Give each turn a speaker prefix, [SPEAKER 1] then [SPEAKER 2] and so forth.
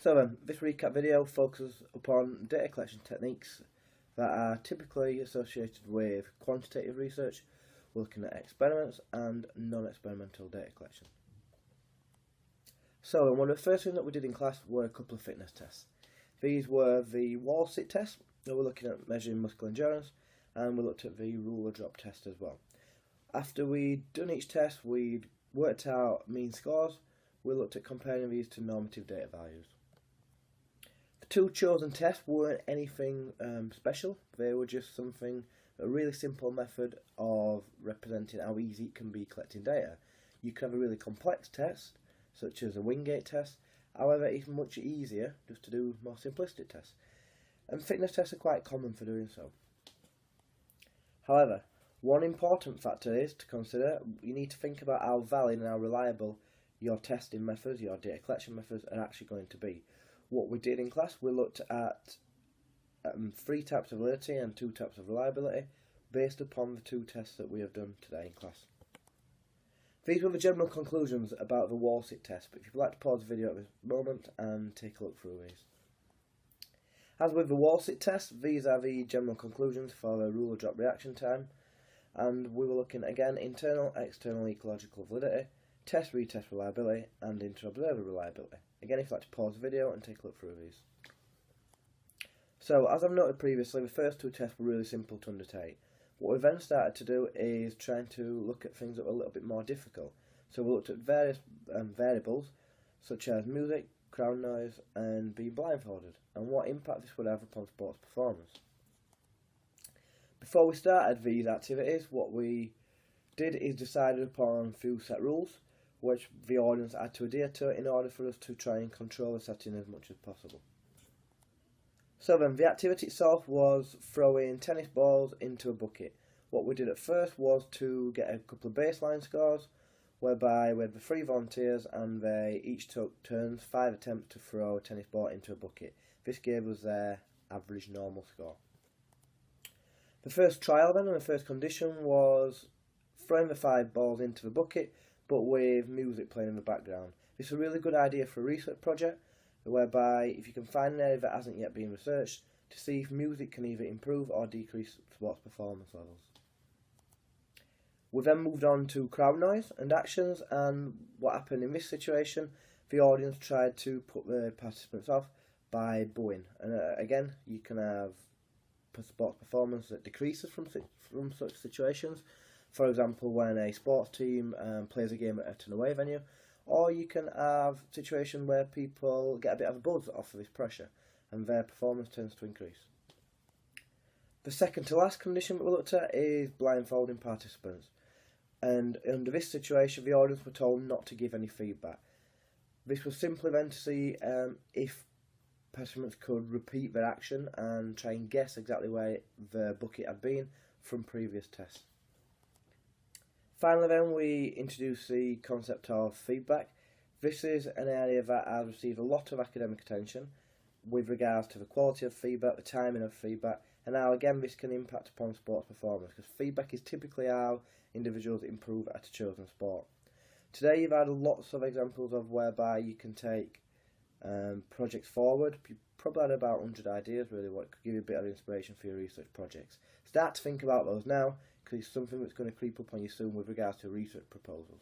[SPEAKER 1] So this recap video focuses upon data collection techniques that are typically associated with quantitative research. We're looking at experiments and non-experimental data collection. So one of the first things that we did in class were a couple of fitness tests. These were the wall sit test, where we're looking at measuring muscle endurance, and we looked at the ruler drop test as well. After we'd done each test, we'd worked out mean scores. We looked at comparing these to normative data values. The two chosen tests weren't anything special. They were just a really simple method of representing how easy it can be collecting data. You can have a really complex test, such as a Wingate test. However, it's much easier just to do more simplistic tests. And fitness tests are quite common for doing so. However, one important factor is to consider. You need to think about how valid and how reliable your testing methods, your data collection methods are actually going to be. What we did in class, we looked at 3 types of validity and 2 types of reliability based upon the 2 tests that we have done today in class. These were the general conclusions about the wall sit test, but if you'd like to pause the video at this moment and take a look through these. As with the wall sit test, these are the general conclusions for the ruler drop reaction time, and we were looking again internal, external ecological validity, test retest reliability, and inter-observer reliability. Again, if you'd like to pause the video and take a look through these. So, as I've noted previously, the first 2 tests were really simple to undertake. What we then started to do is trying to look at things that were a little bit more difficult. So we looked at various variables, such as music, crowd noise, and being blindfolded, and what impact this would have upon sports performance. Before we started these activities, what we did is decided upon a few set rules, which the audience had to adhere to in order for us to try and control the setting as much as possible. So then, the activity itself was throwing tennis balls into a bucket. What we did at first was to get a couple of baseline scores, whereby we had the 3 volunteers and they each took turns, 5 attempts to throw a tennis ball into a bucket. This gave us their average normal score. The first trial then, and the first condition was throwing the 5 balls into the bucket, but with music playing in the background. This is a really good idea for a research project, whereby if you can find an area that hasn't yet been researched, to see if music can either improve or decrease sports performance levels. We then moved on to crowd noise and actions, and what happened in this situation, the audience tried to put the participants off by booing. And again, you can have sports performance that decreases from such situations. For example, when a sports team plays a game at an away venue, or you can have a situation where people get a bit of a buzz off of this pressure and their performance tends to increase. The second to last condition that we looked at is blindfolding participants. And under this situation, the audience were told not to give any feedback. This was simply then to see if participants could repeat their action and try and guess exactly where the bucket had been from previous tests. Finally then, we introduced the concept of feedback. This is an area that has received a lot of academic attention with regards to the quality of feedback, the timing of feedback, and how again this can impact upon sports performance, because feedback is typically how individuals improve at a chosen sport. Today you've had lots of examples of whereby you can take projects forward. You probably had about 100 ideas really, what could give you a bit of inspiration for your research projects. Start to think about those now, because it's something that's going to creep up on you soon with regards to research proposals.